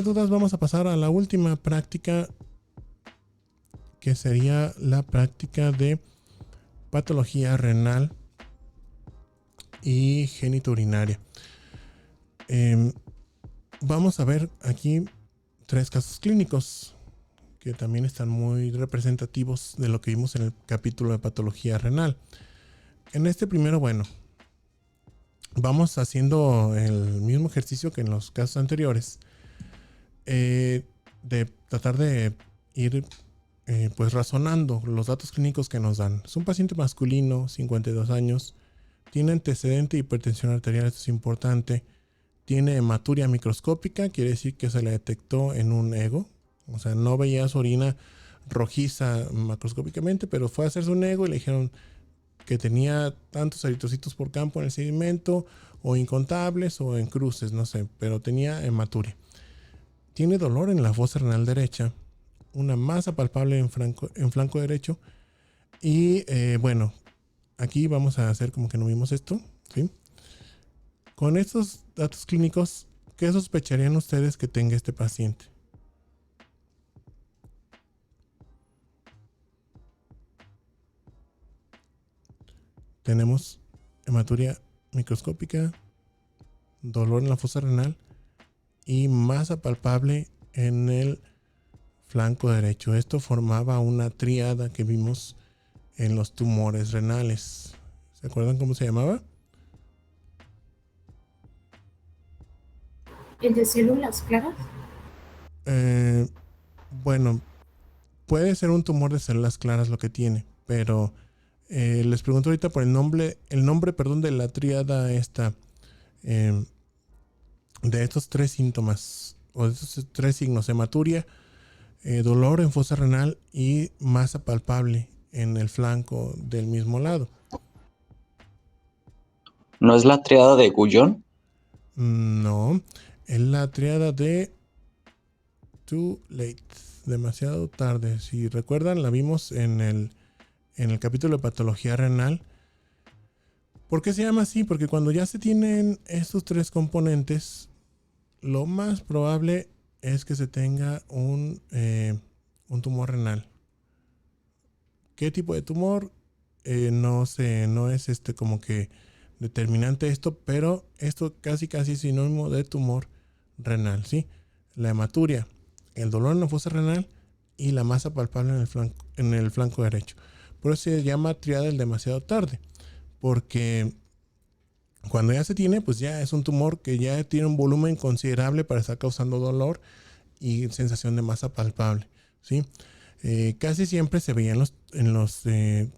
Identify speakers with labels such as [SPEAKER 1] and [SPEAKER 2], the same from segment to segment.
[SPEAKER 1] hay dudas, vamos a pasar a la última práctica, que sería la práctica de patología renal y genitourinaria. Vamos a ver aquí 3 casos clínicos que también están muy representativos de lo que vimos en el capítulo de patología renal. En este primero, bueno, vamos haciendo el mismo ejercicio que en los casos anteriores, de tratar de ir pues razonando los datos clínicos que nos dan. Es un paciente masculino, 52 años, tiene antecedente de hipertensión arterial, esto es importante. Tiene hematuria microscópica, quiere decir que se le detectó en un ego. O sea, no veía su orina rojiza macroscópicamente, pero fue a hacerse un ego y le dijeron que tenía tantos eritrocitos por campo en el sedimento, o incontables, o en cruces, no sé, pero tenía hematuria. Tiene dolor en la fosa renal derecha, una masa palpable en flanco derecho. Y bueno, aquí vamos a hacer como que no vimos esto, ¿sí? Con estos datos clínicos, ¿qué sospecharían ustedes que tenga este paciente? Tenemos hematuria microscópica, dolor en la fosa renal y masa palpable en el flanco derecho. Esto formaba una tríada que vimos en los tumores renales. ¿Se acuerdan cómo se llamaba?
[SPEAKER 2] ¿El de células claras?
[SPEAKER 1] Eh, bueno, puede ser un tumor de células claras lo que tiene, pero les pregunto ahorita por el nombre, perdón, de la tríada esta, eh, de estos 3 síntomas, o de estos 3 signos: hematuria, dolor en fosa renal y masa palpable en el flanco del mismo lado.
[SPEAKER 3] ¿No es la triada de Guyon?
[SPEAKER 1] No, es la tríada de too late, demasiado tarde. Si recuerdan, la vimos en el capítulo de patología renal. ¿Por qué se llama así? Porque cuando ya se tienen estos 3 componentes, lo más probable es que se tenga un tumor renal. ¿Qué tipo de tumor? No sé, no es como que determinante esto, pero esto casi es sinónimo de tumor renal, ¿sí? La hematuria, el dolor en la fosa renal y la masa palpable en el flanco derecho. Por eso se llama triada del demasiado tarde, porque cuando ya se tiene, pues ya es un tumor que ya tiene un volumen considerable para estar causando dolor y sensación de masa palpable, ¿sí? Casi siempre se veía en los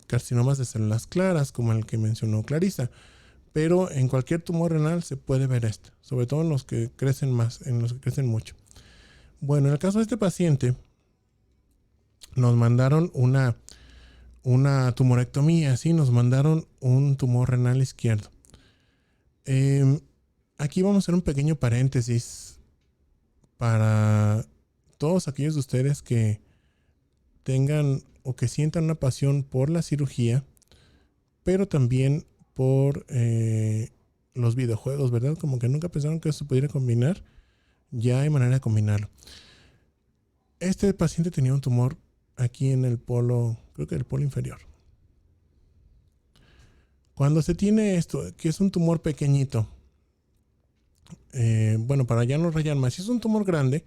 [SPEAKER 1] carcinomas de células claras, como el que mencionó Clarisa, pero en cualquier tumor renal se puede ver esto, sobre todo en los que crecen más, en los que crecen mucho. Bueno, en el caso de este paciente, nos mandaron una tumorectomía, ¿sí? Nos mandaron un tumor renal izquierdo. Aquí vamos a hacer un pequeño paréntesis para todos aquellos de ustedes que tengan o que sientan una pasión por la cirugía, pero también por los videojuegos, ¿verdad? Como que nunca pensaron que eso se pudiera combinar. Ya hay manera de combinarlo. Este paciente tenía un tumor aquí en el polo, creo que el polo inferior. Cuando se tiene esto, que es un tumor pequeñito, bueno, para ya no rayar más, si es un tumor grande,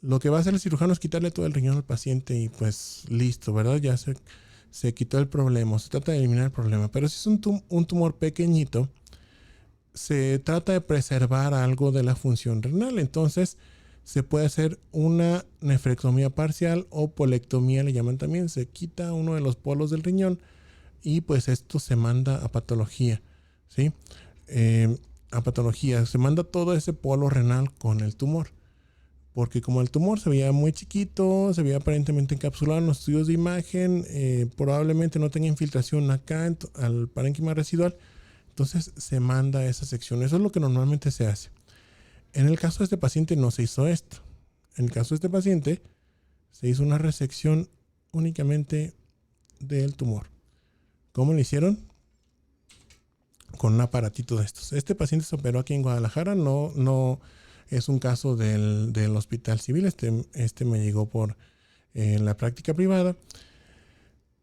[SPEAKER 1] lo que va a hacer el cirujano es quitarle todo el riñón al paciente y pues listo, ¿verdad? Ya se quitó el problema, se trata de eliminar el problema. Pero si es un tumor pequeñito, se trata de preservar algo de la función renal. Entonces se puede hacer una nefrectomía parcial o polectomía, le llaman también. Se quita uno de los polos del riñón y pues esto se manda a patología, ¿sí? A patología, se manda todo ese polo renal con el tumor. Porque como el tumor se veía muy chiquito, se veía aparentemente encapsulado en los estudios de imagen, probablemente no tenga infiltración acá al parénquima residual, entonces se manda a esa sección. Eso es lo que normalmente se hace. En el caso de este paciente no se hizo esto. En el caso de este paciente se hizo una resección únicamente del tumor. ¿Cómo lo hicieron? Con un aparatito de estos. Este paciente se operó aquí en Guadalajara, no Es un caso del Hospital Civil. Este me llegó por la práctica privada.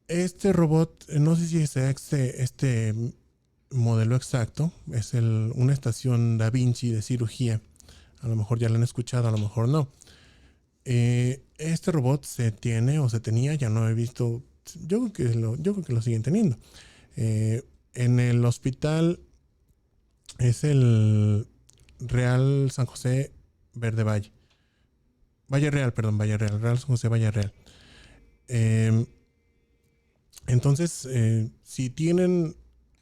[SPEAKER 1] Este robot, no sé si es este modelo exacto, es una estación Da Vinci de cirugía. A lo mejor ya lo han escuchado, a lo mejor no. Este robot se tiene o se tenía, ya no he visto, yo creo que lo siguen teniendo. En el hospital es el Real San José Verde Valle. Valle Real, perdón, Valle Real, Real San José Valle Real. Entonces, si tienen,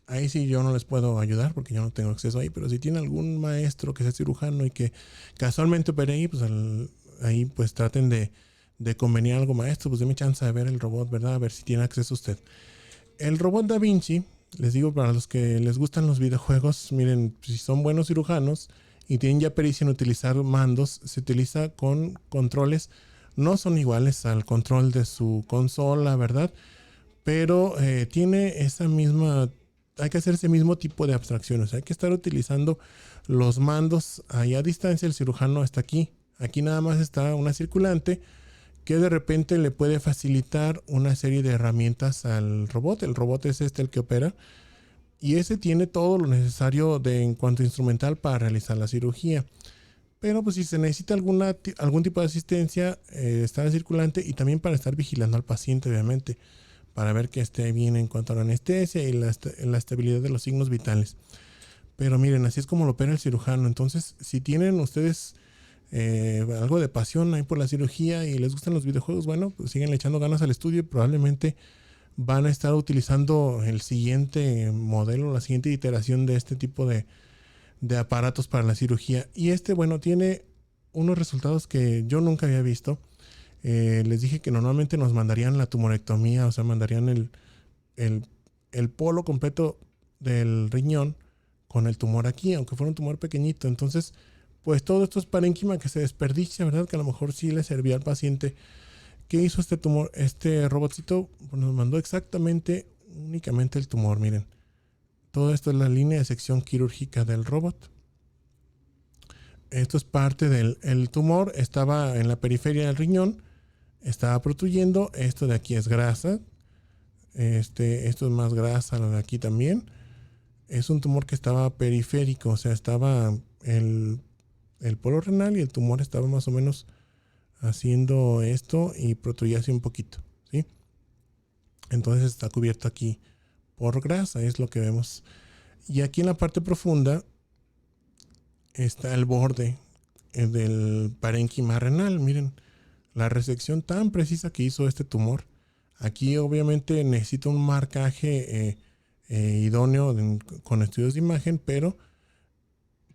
[SPEAKER 1] ahí sí yo no les puedo ayudar porque yo no tengo acceso ahí, pero si tienen algún maestro que sea cirujano y que casualmente opere ahí, pues ahí pues traten de convenir algo maestro, pues déme chance de ver el robot, ¿verdad? A ver si tiene acceso usted. El robot Da Vinci, les digo para los que les gustan los videojuegos, miren, si son buenos cirujanos y tienen ya pericia en utilizar mandos, se utiliza con controles, no son iguales al control de su consola, ¿verdad? Pero tiene esa misma, hay que hacer ese mismo tipo de abstracciones, hay que estar utilizando los mandos ahí a distancia, el cirujano está aquí nada más está una circulante que de repente le puede facilitar una serie de herramientas al robot. El robot es el que opera y ese tiene todo lo necesario en cuanto a instrumental para realizar la cirugía. Pero pues si se necesita algún tipo de asistencia, está el circulante y también para estar vigilando al paciente, obviamente, para ver que esté bien en cuanto a la anestesia y la estabilidad de los signos vitales. Pero miren, así es como lo opera el cirujano. Entonces, si tienen ustedes algo de pasión ahí por la cirugía y les gustan los videojuegos, bueno, pues siguen echando ganas al estudio y probablemente van a estar utilizando el siguiente modelo, la siguiente iteración de este tipo de aparatos para la cirugía. Y bueno, tiene unos resultados que yo nunca había visto. Les dije que normalmente nos mandarían la tumorectomía, o sea, mandarían el polo completo del riñón con el tumor aquí, aunque fuera un tumor pequeñito. Entonces, pues todo esto es parénquima que se desperdicia, ¿verdad? Que a lo mejor sí le servía al paciente. ¿Qué hizo este tumor? Este robotcito pues nos mandó únicamente el tumor, miren. Todo esto es la línea de sección quirúrgica del robot. Esto es parte del tumor, estaba en la periferia del riñón, estaba protuyendo. Esto de aquí es grasa. Esto es más grasa, lo de aquí también. Es un tumor que estaba periférico, o sea, estaba el polo renal y el tumor estaba más o menos haciendo esto y protruía un poquito, ¿sí? Entonces está cubierto aquí por grasa, es lo que vemos. Y aquí en la parte profunda está el borde del parénquima renal. Miren, la resección tan precisa que hizo este tumor. Aquí obviamente necesita un marcaje idóneo con estudios de imagen, pero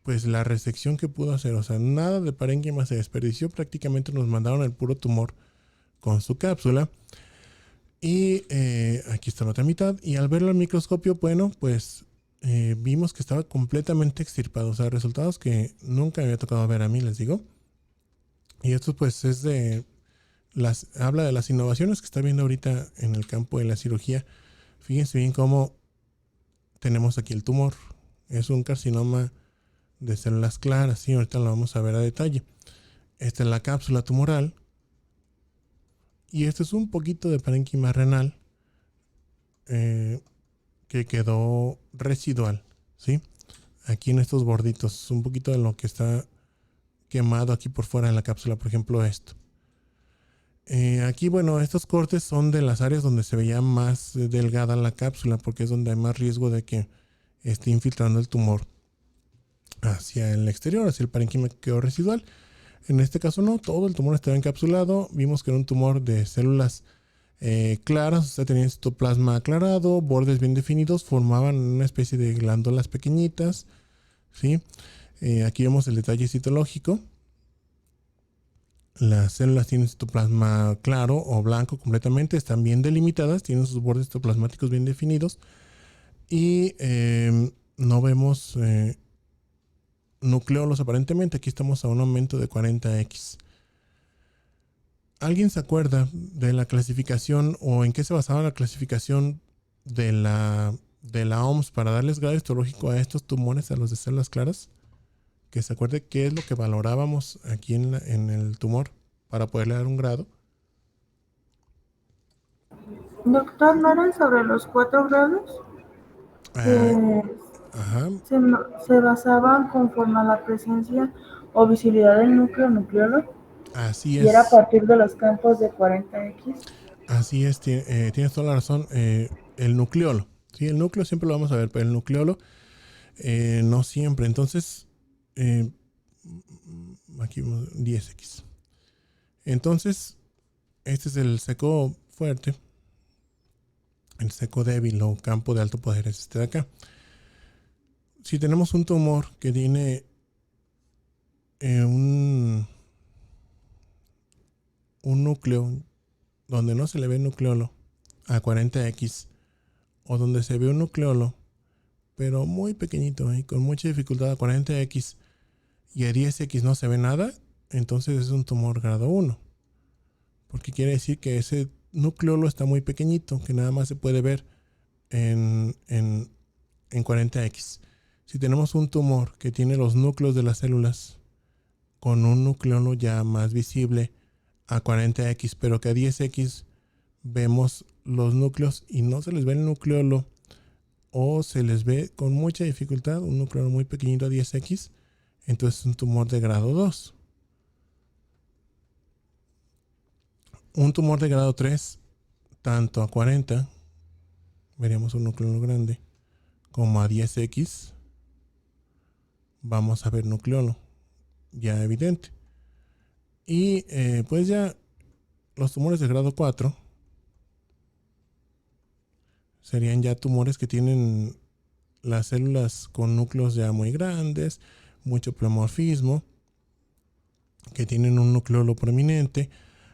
[SPEAKER 1] pues la resección que pudo hacer, o sea, nada de parénquima se desperdició, prácticamente nos mandaron el puro tumor con su cápsula. Y aquí está la otra mitad, y al verlo al microscopio, bueno, pues vimos que estaba completamente extirpado, o sea, resultados que nunca me había tocado ver a mí, les digo. Y esto pues es habla de las innovaciones que está viendo ahorita en el campo de la cirugía. Fíjense bien cómo tenemos aquí el tumor, es un carcinoma de células claras, sí, ahorita lo vamos a ver a detalle. Esta es la cápsula tumoral y este es un poquito de parénquima renal que quedó residual, ¿sí? Aquí en estos borditos, un poquito de lo que está quemado aquí por fuera de la cápsula, por ejemplo esto. Aquí, bueno, estos cortes son de las áreas donde se veía más delgada la cápsula, porque es donde hay más riesgo de que esté infiltrando el tumor hacia el exterior, hacia el parénquima que quedó residual. En este caso no, todo el tumor estaba encapsulado. Vimos que era un tumor de células claras, o sea, tenía citoplasma aclarado, bordes bien definidos, formaban una especie de glándulas pequeñitas, ¿sí? Aquí vemos el detalle citológico. Las células tienen citoplasma claro o blanco completamente, están bien delimitadas, tienen sus bordes citoplasmáticos bien definidos y no vemos nucleolos aparentemente. Aquí estamos a un aumento de 40x. ¿Alguien se acuerda de la clasificación o en qué se basaba la clasificación de la OMS para darles grado histológico a estos tumores, a los de células claras? que se acuerde qué es lo que valorábamos aquí en el tumor para poderle dar un grado.
[SPEAKER 2] Doctor, ¿no eran sobre los 4 grados?
[SPEAKER 1] Ah,
[SPEAKER 2] Que
[SPEAKER 1] ajá,
[SPEAKER 2] se basaban conforme a la presencia o visibilidad del núcleo nucleolo
[SPEAKER 1] así
[SPEAKER 2] y era a
[SPEAKER 1] es.
[SPEAKER 2] partir de los campos de 40X.
[SPEAKER 1] Así es, tienes toda la razón. El nucleolo. Sí, el núcleo siempre lo vamos a ver, pero el nucleolo no siempre. Entonces, eh, aquí 10X. Entonces, este es el seco fuerte. El seco débil o campo de alto poder es este de acá. Si tenemos un tumor que tiene un núcleo donde no se le ve nucleolo a 40X o donde se ve un nucleolo pero muy pequeñito y con mucha dificultad a 40X y a 10X no se ve nada, entonces es un tumor grado 1. Porque quiere decir que ese nucleolo está muy pequeñito, que nada más se puede ver en 40X. Si tenemos un tumor que tiene los núcleos de las células con un nucleolo ya más visible a 40X, pero que a 10X vemos los núcleos y no se les ve el nucleolo o se les ve con mucha dificultad, un núcleo muy pequeñito a 10X, entonces es un tumor de grado 2. Un tumor de grado 3, tanto a 40, veríamos un núcleo grande, como a 10X, vamos a ver nucleolo, ya evidente. Y pues ya los tumores de grado 4 serían ya tumores que tienen las células con núcleos ya muy grandes, mucho pleomorfismo, que tienen un nucleolo prominente.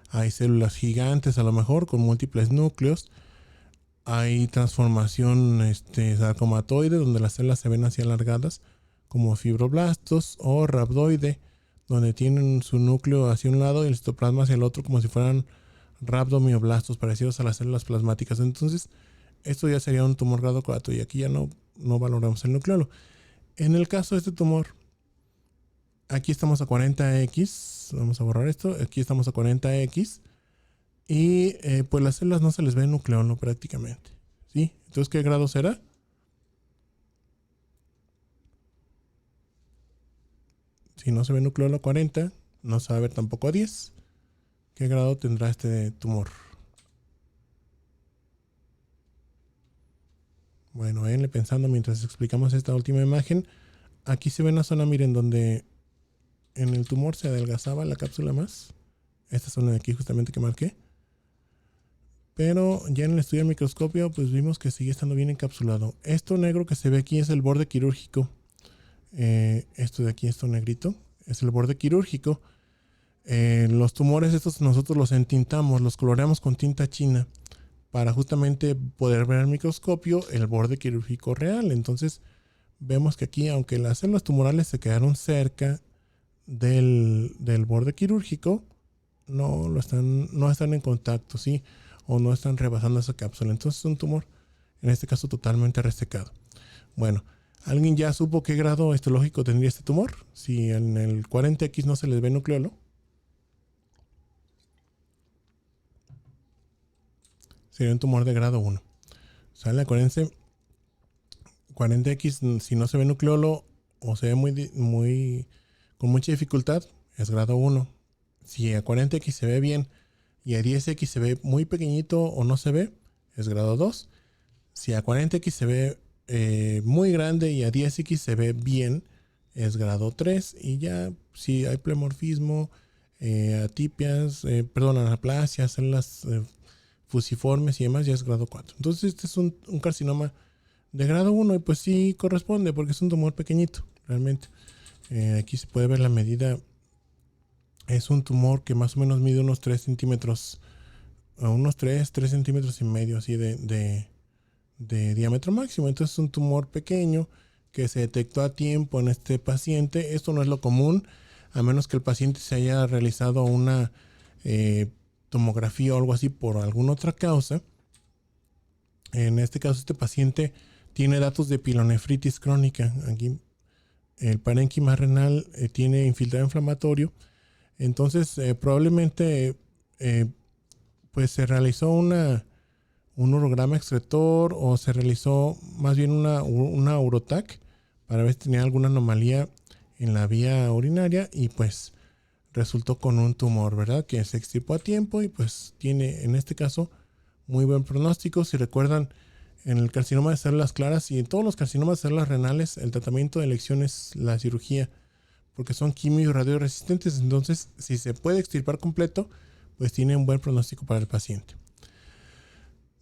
[SPEAKER 1] Hay células gigantes a lo mejor con múltiples núcleos. Hay transformación sarcomatoide donde las células se ven así alargadas como fibroblastos, o rhabdoide donde tienen su núcleo hacia un lado y el citoplasma hacia el otro como si fueran rhabdomioblastos parecidos a las células plasmáticas. Entonces esto ya sería un tumor grado 4 y aquí ya no valoramos el nucleolo. En el caso de este tumor, aquí estamos a 40X, vamos a borrar esto, aquí estamos a 40X y pues las células no se les ve nucleolo prácticamente, ¿sí? Entonces, ¿qué grado será? Si no se ve nucleolo a 40, no se va a ver tampoco a 10. ¿Qué grado tendrá este tumor? Bueno, vayanle pensando mientras explicamos esta última imagen. Aquí se ve una zona, miren, donde en el tumor se adelgazaba la cápsula más. Esta zona de aquí justamente que marqué. Pero ya en el estudio del microscopio pues vimos que sigue estando bien encapsulado. Esto negro que se ve aquí es el borde quirúrgico. Esto de aquí, esto negrito, es el borde quirúrgico. Los tumores estos nosotros los entintamos, los coloreamos con tinta china para justamente poder ver al microscopio el borde quirúrgico real. Entonces vemos que aquí, aunque las células tumorales se quedaron cerca del borde quirúrgico, no están en contacto, ¿sí? O no están rebasando esa cápsula. Entonces es un tumor, en este caso, totalmente resecado. Bueno, ¿alguien ya supo qué grado histológico tendría este tumor? Si en el 40X no se les ve nucleolo, sería un tumor de grado 1. ¿Sale? Acuérdense, 40X, si no se ve nucleolo o se ve con mucha dificultad, es grado 1. Si a 40X se ve bien y a 10X se ve muy pequeñito o no se ve, es grado 2. Si a 40X se ve muy grande y a 10X se ve bien, es grado 3. Y ya si hay pleomorfismo, atipias, anaplasias, células fusiformes y demás, ya es grado 4. Entonces este es un carcinoma de grado 1 y pues sí corresponde porque es un tumor pequeñito, realmente. Aquí se puede ver la medida. Es un tumor que más o menos mide unos 3 centímetros, unos 3 centímetros y medio así de diámetro máximo. Entonces es un tumor pequeño que se detectó a tiempo en este paciente. Esto no es lo común, a menos que el paciente se haya realizado una tomografía o algo así por alguna otra causa. En este caso, este paciente tiene datos de pielonefritis crónica. Aquí el parénquima renal tiene infiltrado inflamatorio. Entonces, probablemente pues se realizó un urograma excretor o se realizó más bien una urotac para ver si tenía alguna anomalía en la vía urinaria y pues resultó con un tumor, ¿verdad? Que se extirpó a tiempo y pues tiene en este caso muy buen pronóstico. Si recuerdan, en el carcinoma de células claras y en todos los carcinomas de células renales, el tratamiento de elección es la cirugía, porque son quimio y radioresistentes. Entonces, si se puede extirpar completo, pues tiene un buen pronóstico para el paciente.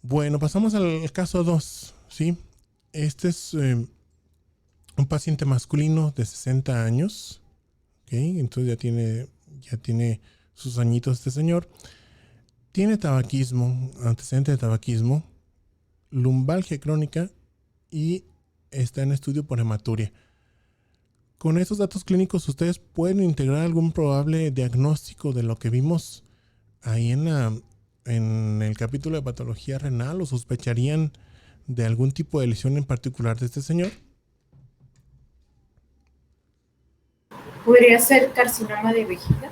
[SPEAKER 1] Bueno, pasamos al caso 2, ¿sí? Este es un paciente masculino de 60 años, ¿ok? Entonces ya tiene sus añitos este señor. Tiene tabaquismo, antecedente de tabaquismo, lumbalgia crónica y está en estudio por hematuria. Con estos datos clínicos, ustedes pueden integrar algún probable diagnóstico de lo que vimos ahí en el capítulo de patología renal, o sospecharían de algún tipo de lesión en particular de este señor.
[SPEAKER 4] ¿Podría ser carcinoma de vejiga?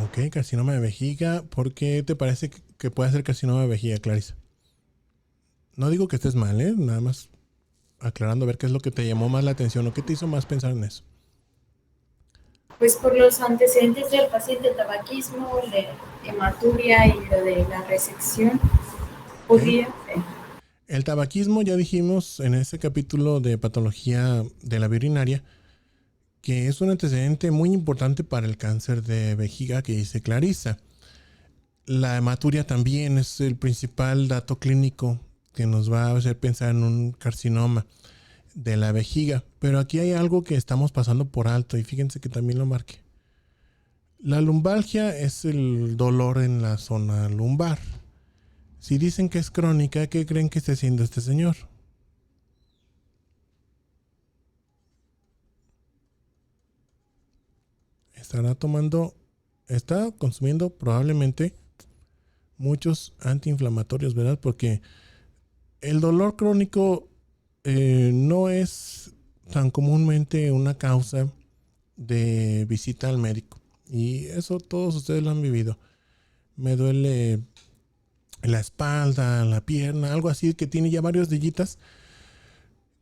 [SPEAKER 1] Ok, carcinoma de vejiga. ¿Por qué te parece que puede ser carcinoma de vejiga, Clarisa? No digo que estés mal, nada más aclarando a ver qué es lo que te llamó más la atención o qué te hizo más pensar en eso.
[SPEAKER 4] Pues por los antecedentes del paciente, tabaquismo, de hematuria y lo de la resección, podría ser.
[SPEAKER 1] El tabaquismo ya dijimos en ese capítulo de patología de la vía urinaria que es un antecedente muy importante para el cáncer de vejiga que dice Clarisa. La hematuria también es el principal dato clínico que nos va a hacer pensar en un carcinoma de la vejiga. Pero aquí hay algo que estamos pasando por alto y fíjense que también lo marqué. La lumbalgia es el dolor en la zona lumbar. Si dicen que es crónica, ¿qué creen que esté haciendo este señor? Está consumiendo probablemente muchos antiinflamatorios, ¿verdad? Porque el dolor crónico no es tan comúnmente una causa de visita al médico. Y eso todos ustedes lo han vivido. Me duele la espalda, la pierna, algo así que tiene ya varios dillitas.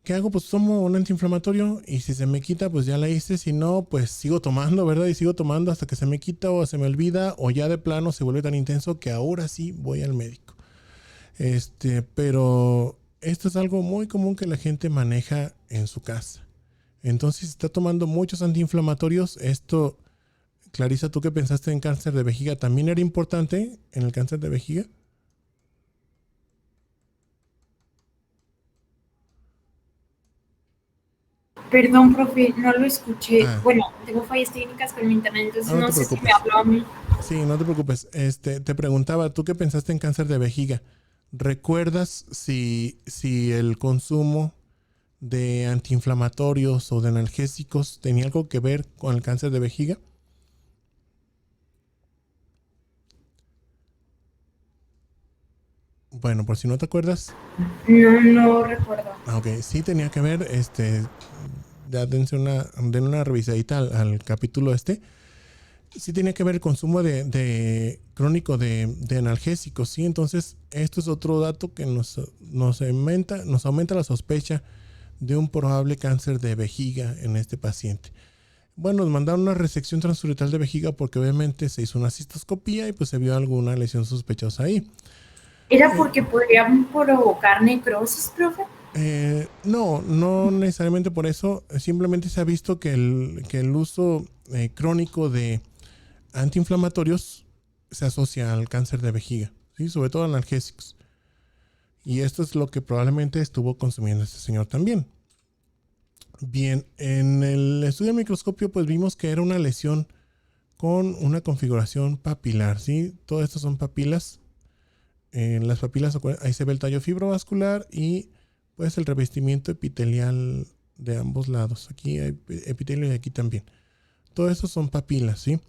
[SPEAKER 1] ¿Qué hago? Pues tomo un antiinflamatorio y si se me quita, pues ya la hice. Si no, pues sigo tomando, ¿verdad? Y sigo tomando hasta que se me quita o se me olvida o ya de plano se vuelve tan intenso que ahora sí voy al médico. Pero esto es algo muy común que la gente maneja en su casa. Entonces, si está tomando muchos antiinflamatorios, esto, Clarisa, ¿tú qué pensaste en cáncer de vejiga? ¿También era importante en el cáncer de vejiga?
[SPEAKER 4] Perdón, profe, no lo escuché. Bueno, tengo fallas técnicas con mi internet, entonces no sé si me habló a mí.
[SPEAKER 1] Sí, no te preocupes. Te preguntaba, ¿tú qué pensaste en cáncer de vejiga? ¿Recuerdas si el consumo de antiinflamatorios o de analgésicos tenía algo que ver con el cáncer de vejiga? Bueno, por si no te acuerdas.
[SPEAKER 4] No recuerdo.
[SPEAKER 1] Ok, sí tenía que ver, ya dense una revisadita al capítulo sí tenía que ver el consumo de crónico de analgésicos, ¿sí? Entonces, esto es otro dato que nos aumenta la sospecha de un probable cáncer de vejiga en este paciente. Bueno, nos mandaron una resección transuretal de vejiga porque obviamente se hizo una cistoscopía y pues se vio alguna lesión sospechosa ahí.
[SPEAKER 4] ¿Era porque podrían provocar necrosis, profe?
[SPEAKER 1] No necesariamente por eso. Simplemente se ha visto que el uso crónico de antiinflamatorios se asocia al cáncer de vejiga, ¿sí? Sobre todo analgésicos. Y esto es lo que probablemente estuvo consumiendo este señor también. Bien, en el estudio de microscopio pues vimos que era una lesión con una configuración papilar, ¿sí? Todo esto son papilas. En las papilas ahí se ve el tallo fibrovascular y pues el revestimiento epitelial de ambos lados. Aquí hay epitelio y aquí también. Todo eso son papilas, ¿sí?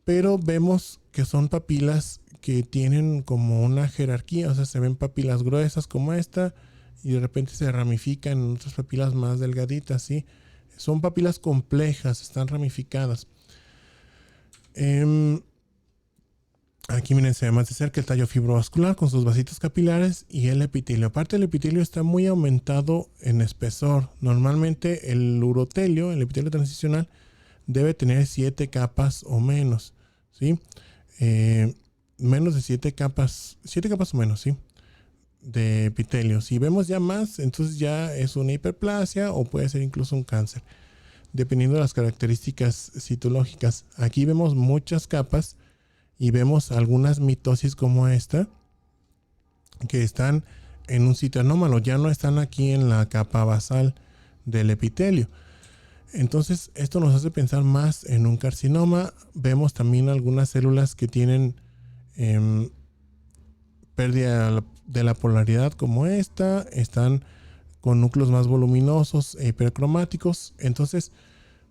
[SPEAKER 1] Pero vemos que son papilas que tienen como una jerarquía, o sea, se ven papilas gruesas como esta y de repente se ramifican en otras papilas más delgaditas, ¿sí? son papilas complejas, están ramificadas. Aquí miren, se ve más de cerca el tallo fibrovascular con sus vasitos capilares y el epitelio. Aparte, el epitelio está muy aumentado en espesor. Normalmente el urotelio, el epitelio transicional, debe tener 7 capas o menos, ¿sí? Menos de 7 capas o menos, ¿sí? De epitelio. Si vemos ya más, entonces ya es una hiperplasia o puede ser incluso un cáncer, dependiendo de las características citológicas. Aquí vemos muchas capas y vemos algunas mitosis como esta, que están en un sitio anómalo, ya no están aquí en la capa basal del epitelio. Entonces esto nos hace pensar más en un carcinoma. Vemos también algunas células que tienen pérdida de la polaridad como esta, están con núcleos más voluminosos e hipercromáticos. Entonces,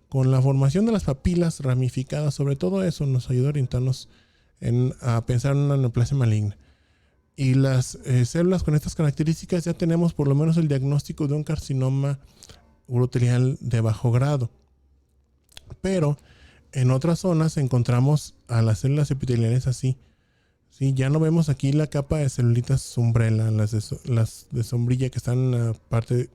[SPEAKER 1] con la formación de las papilas ramificadas, sobre todo eso nos ayuda a orientarnos a pensar en una neoplasia maligna. Y las células con estas características ya tenemos por lo menos el diagnóstico de un carcinoma urotelial de bajo grado. Pero en otras zonas encontramos a las células epiteliales así. ¿Sí? Ya no vemos aquí la capa de celulitas umbrella, las de sombrilla que están en la parte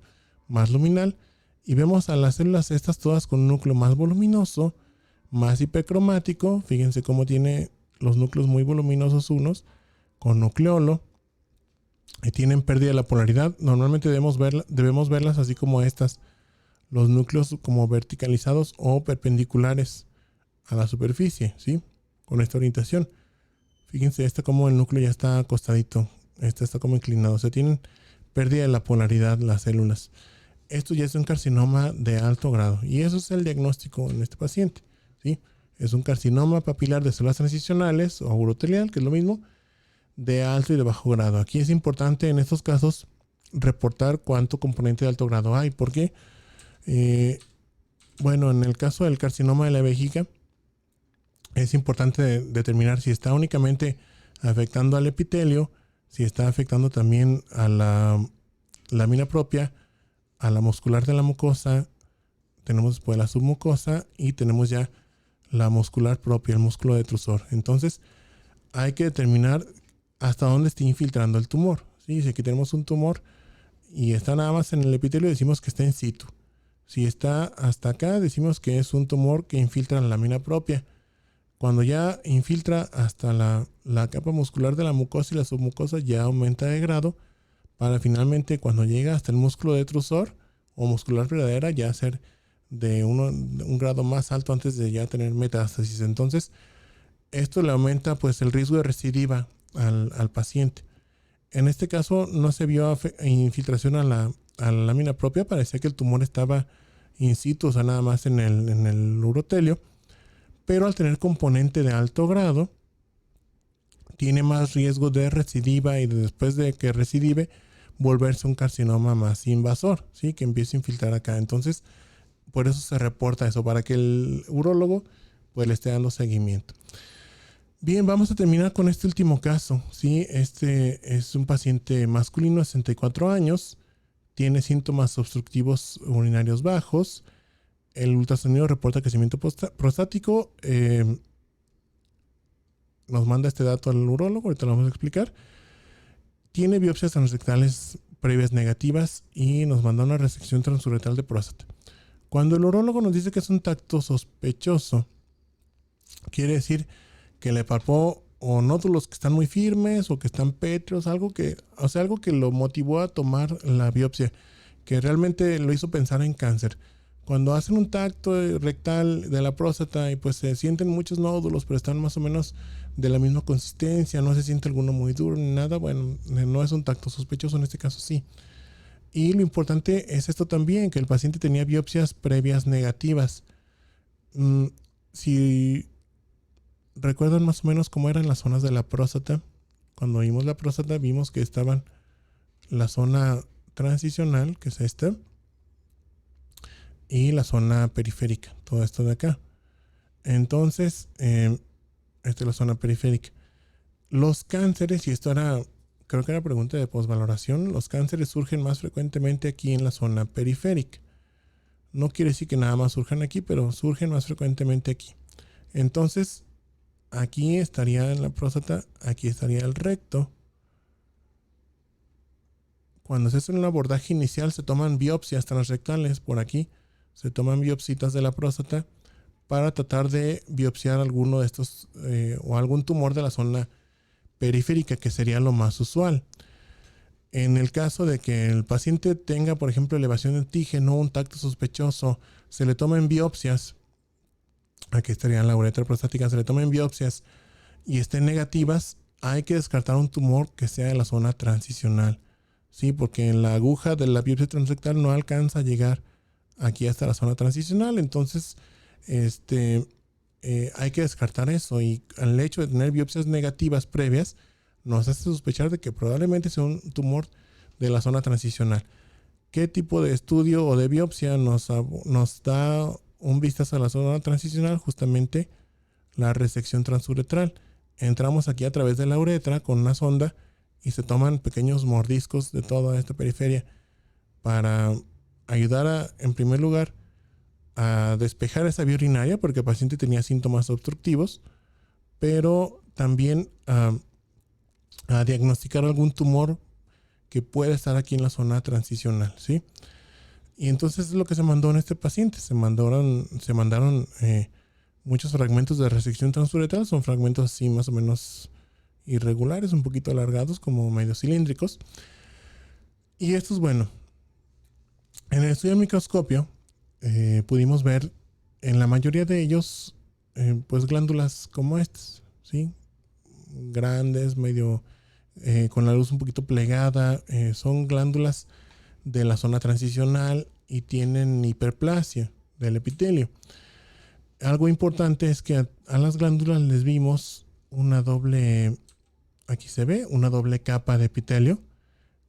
[SPEAKER 1] más luminal. Y vemos a las células estas todas con un núcleo más voluminoso, más hipercromático. Fíjense cómo tiene los núcleos muy voluminosos unos, con nucleolo, y tienen pérdida de la polaridad. Normalmente debemos verlas así como estas, los núcleos como verticalizados o perpendiculares a la superficie, ¿sí? Con esta orientación. Fíjense, como el núcleo ya está acostadito, está como inclinado, o sea, tienen pérdida de la polaridad las células. Esto ya es un carcinoma de alto grado y eso es el diagnóstico en este paciente, ¿sí? Es un carcinoma papilar de células transicionales o urotelial, que es lo mismo, de alto y de bajo grado. Aquí es importante en estos casos reportar cuánto componente de alto grado hay, porque, bueno, en el caso del carcinoma de la vejiga, es importante determinar si está únicamente afectando al epitelio, si está afectando también a la lámina propia, a la muscular de la mucosa, tenemos después la submucosa y tenemos ya la muscular propia, el músculo detrusor. Entonces hay que determinar hasta dónde está infiltrando el tumor, ¿sí? Si aquí tenemos un tumor y está nada más en el epitelio, decimos que está in situ. Si está hasta acá, decimos que es un tumor que infiltra la lámina propia. Cuando ya infiltra hasta la capa muscular de la mucosa y la submucosa, ya aumenta de grado para finalmente, cuando llega hasta el músculo detrusor o muscular verdadera, ya ser de un grado más alto antes de ya tener metástasis. Entonces esto le aumenta pues el riesgo de recidiva al paciente. En este caso no se vio infiltración a la lámina propia, parecía que el tumor estaba in situ, o sea, nada más en el urotelio, pero al tener componente de alto grado tiene más riesgo de recidiva y después de que recidive volverse un carcinoma más invasor, ¿sí? Que empiece a infiltrar acá. Entonces por eso se reporta eso, para que el urólogo pues le esté dando seguimiento. Bien, vamos a terminar con este último caso, ¿sí? Este es un paciente masculino de 64 años, tiene síntomas obstructivos urinarios bajos. El ultrasonido reporta crecimiento prostático. Nos manda este dato al urólogo, ahorita lo vamos a explicar. Tiene biopsias transrectales previas negativas y nos manda una resección transuretral de próstata. Cuando el urólogo nos dice que es un tacto sospechoso, quiere decir que le palpó o nódulos que están muy firmes o que están pétreos, algo que lo motivó a tomar la biopsia, que realmente lo hizo pensar en cáncer. Cuando hacen un tacto rectal de la próstata y pues se sienten muchos nódulos, pero están más o menos de la misma consistencia, no se siente alguno muy duro ni nada, bueno, no es un tacto sospechoso, en este caso sí. Y lo importante es esto también, que el paciente tenía biopsias previas negativas. Si recuerdan más o menos cómo eran las zonas de la próstata, cuando vimos la próstata vimos que estaban la zona transicional, que es esta, y la zona periférica, todo esto de acá. Entonces, esta es la zona periférica. Los cánceres, y esto creo que era pregunta de posvaloración, los cánceres surgen más frecuentemente aquí en la zona periférica. No quiere decir que nada más surjan aquí, pero surgen más frecuentemente aquí. Entonces, aquí estaría en la próstata, aquí estaría el recto. Cuando se hace un abordaje inicial, se toman biopsias transrectales por aquí. Se toman biopsitas de la próstata para tratar de biopsiar alguno de estos o algún tumor de la zona periférica, que sería lo más usual. En el caso de que el paciente tenga, por ejemplo, elevación de antígeno, un tacto sospechoso, se le tomen biopsias. Aquí estaría la uretra prostática, se le tomen biopsias y estén negativas, hay que descartar un tumor que sea de la zona transicional. Sí, porque en la aguja de la biopsia transrectal no alcanza a llegar aquí hasta la zona transicional. Entonces, hay que descartar eso. Y el hecho de tener biopsias negativas previas nos hace sospechar de que probablemente sea un tumor de la zona transicional. ¿Qué tipo de estudio o de biopsia nos da un vistazo a la zona transicional? Justamente la resección transuretral. Entramos aquí a través de la uretra con una sonda y se toman pequeños mordiscos de toda esta periferia para ayudar en primer lugar, a despejar esa vía urinaria, porque el paciente tenía síntomas obstructivos, pero también a diagnosticar algún tumor que puede estar aquí en la zona transicional, ¿sí? Y entonces es lo que se mandó en este paciente. Se mandaron muchos fragmentos de resección transuretral. Son fragmentos así más o menos irregulares, un poquito alargados, como medio cilíndricos. Y esto es bueno. En el estudio del microscopio pudimos ver en la mayoría de ellos pues glándulas como estas, ¿sí? Grandes, medio con la luz un poquito plegada. Son glándulas de la zona transicional y tienen hiperplasia del epitelio. Algo importante es que a las glándulas les vimos una doble, aquí se ve, una doble capa de epitelio.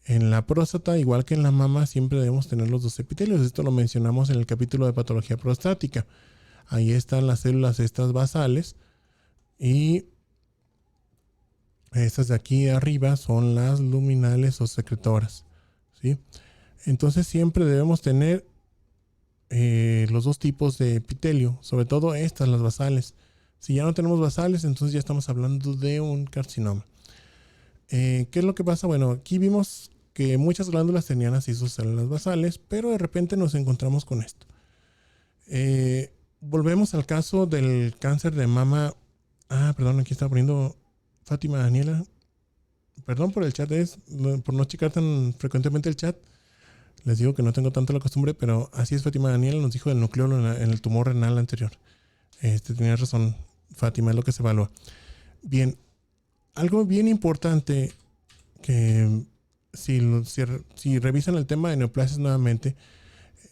[SPEAKER 1] En la próstata, igual que en la mama, siempre debemos tener los dos epitelios. Esto lo mencionamos en el capítulo de patología prostática. Ahí están las células estas basales y estas de aquí arriba son las luminales o secretoras, ¿sí? Entonces siempre debemos tener los dos tipos de epitelio, sobre todo estas, las basales. Si ya no tenemos basales, entonces ya estamos hablando de un carcinoma. ¿Qué es lo que pasa? Bueno, aquí vimos que muchas glándulas tenían así sus células basales, pero de repente nos encontramos con esto. Volvemos al caso del cáncer de mama. Perdón, aquí está poniendo Fátima Daniela. Perdón por el chat, por no checar tan frecuentemente el chat. Les digo que no tengo tanto la costumbre, pero así es. Fátima Daniela nos dijo del nucleolo en el tumor renal anterior. Tenía razón, Fátima, es lo que se evalúa. Bien, algo bien importante que si revisan el tema de neoplasias nuevamente,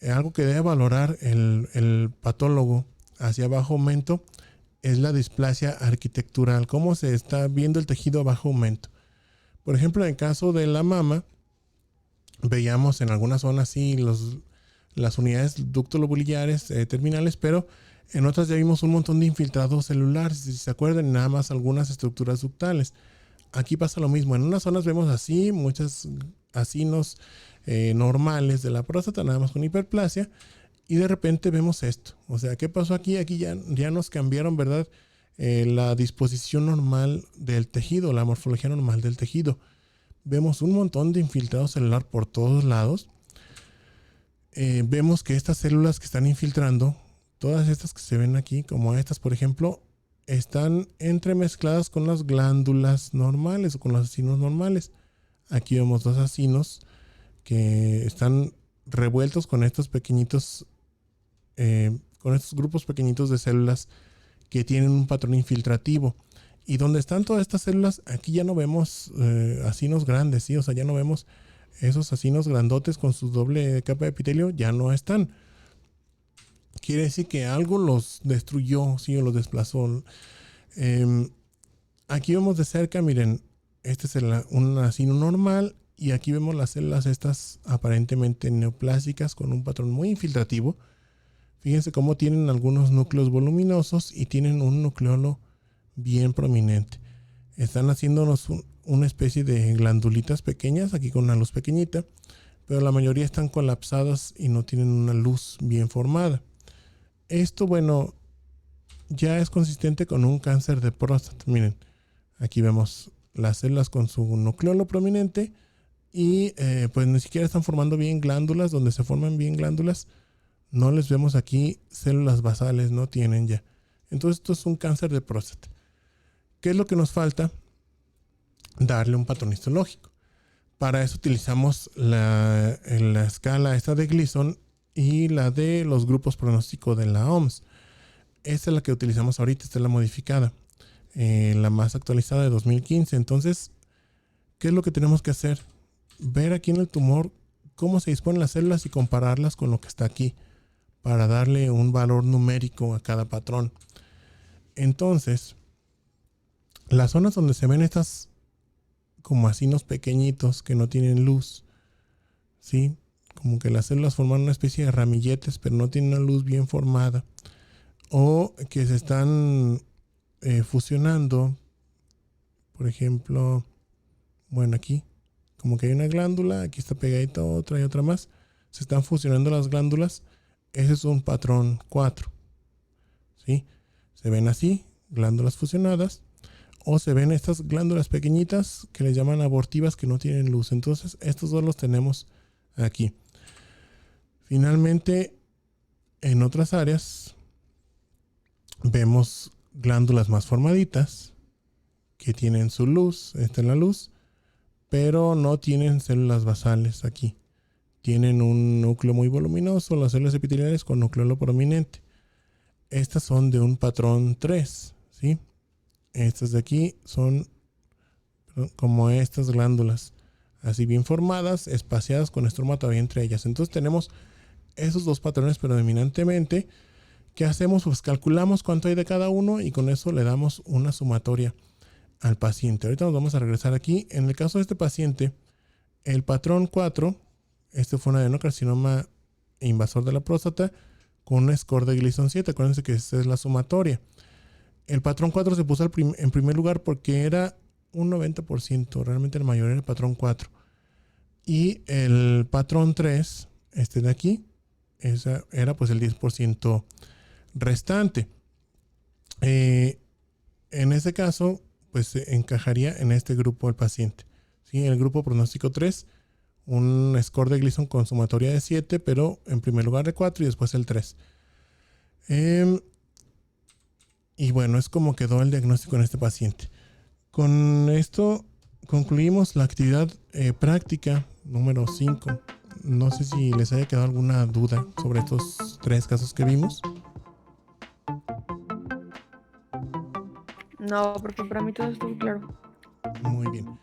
[SPEAKER 1] algo que debe valorar el patólogo hacia bajo aumento es la displasia arquitectural, cómo se está viendo el tejido a bajo aumento. Por ejemplo, en el caso de la mama, veíamos en algunas zonas sí las unidades ductolobulillares terminales, pero en otras ya vimos un montón de infiltrados celulares, si se acuerdan, nada más algunas estructuras ductales. Aquí pasa lo mismo. En unas zonas vemos así, muchos acinos normales de la próstata, nada más con hiperplasia, y de repente vemos esto. O sea, ¿qué pasó aquí? Aquí ya nos cambiaron, ¿verdad? La disposición normal del tejido, la morfología normal del tejido. Vemos un montón de infiltrado celular por todos lados. Vemos que estas células que están infiltrando, todas estas que se ven aquí, como estas, por ejemplo, están entremezcladas con las glándulas normales o con los acinos normales. Aquí vemos dos acinos que están revueltos con estos pequeñitos, con estos grupos pequeñitos de células que tienen un patrón infiltrativo. Y donde están todas estas células, aquí ya no vemos acinos grandes, ¿sí? O sea, ya no vemos esos acinos grandotes con su doble capa de epitelio, ya no están. Quiere decir que algo los destruyó, ¿sí? O los desplazó. Aquí vemos de cerca, miren, este es un acino normal y aquí vemos las células estas aparentemente neoplásicas con un patrón muy infiltrativo. Fíjense cómo tienen algunos núcleos voluminosos y tienen un nucleolo bien prominente. Están haciéndonos una especie de glandulitas pequeñas, aquí con una luz pequeñita, pero la mayoría están colapsadas y no tienen una luz bien formada. Esto, bueno, ya es consistente con un cáncer de próstata. Miren, aquí vemos las células con su nucleolo prominente y pues ni siquiera están formando bien glándulas. Donde se forman bien glándulas, no les vemos aquí células basales, no tienen ya. Entonces esto es un cáncer de próstata. ¿Qué es lo que nos falta? Darle un patrón histológico. Para eso utilizamos la escala esta de Gleason y la de los grupos pronóstico de la OMS. Esta es la que utilizamos ahorita, esta es la modificada, la más actualizada de 2015. Entonces, ¿qué es lo que tenemos que hacer? Ver aquí en el tumor cómo se disponen las células y compararlas con lo que está aquí para darle un valor numérico a cada patrón. Entonces, las zonas donde se ven estas como asinos pequeñitos que no tienen luz, ¿sí? Como que las células forman una especie de ramilletes, pero no tienen una luz bien formada, o que se están fusionando. Por ejemplo, bueno, aquí como que hay una glándula, aquí está pegadita otra y otra más, se están fusionando las glándulas. Ese es un patrón 4, ¿sí? Se ven así, glándulas fusionadas, o se ven estas glándulas pequeñitas que les llaman abortivas, que no tienen luz. Entonces estos dos los tenemos aquí. Finalmente, en otras áreas vemos glándulas más formaditas que tienen su luz. Esta es la luz, pero no tienen células basales aquí. Tienen un núcleo muy voluminoso, las células epiteliales con nucleolo prominente. Estas son de un patrón 3, ¿sí? Estas de aquí son como estas glándulas, así bien formadas, espaciadas con estroma todavía entre ellas. Entonces tenemos esos dos patrones predominantemente. ¿Qué hacemos? Pues calculamos cuánto hay de cada uno y con eso le damos una sumatoria al paciente. Ahorita nos vamos a regresar aquí. En el caso de este paciente, el patrón 4, este fue un adenocarcinoma invasor de la próstata con un score de Gleason 7. Acuérdense que esta es la sumatoria. El patrón 4 se puso en primer lugar porque era un 90%. Realmente el mayor era el patrón 4. Y el patrón 3, este de aquí, esa era pues el 10% restante. En ese caso, pues se encajaría en este grupo el paciente, ¿sí? El grupo pronóstico 3, un score de Gleason con sumatoria de 7, pero en primer lugar de 4 y después el 3. Y bueno, es como quedó el diagnóstico en este paciente. Con esto concluimos la actividad práctica número 5. No sé si les haya quedado alguna duda sobre estos 3 casos que vimos.
[SPEAKER 5] No, porque para mí todo estuvo claro.
[SPEAKER 1] Muy bien.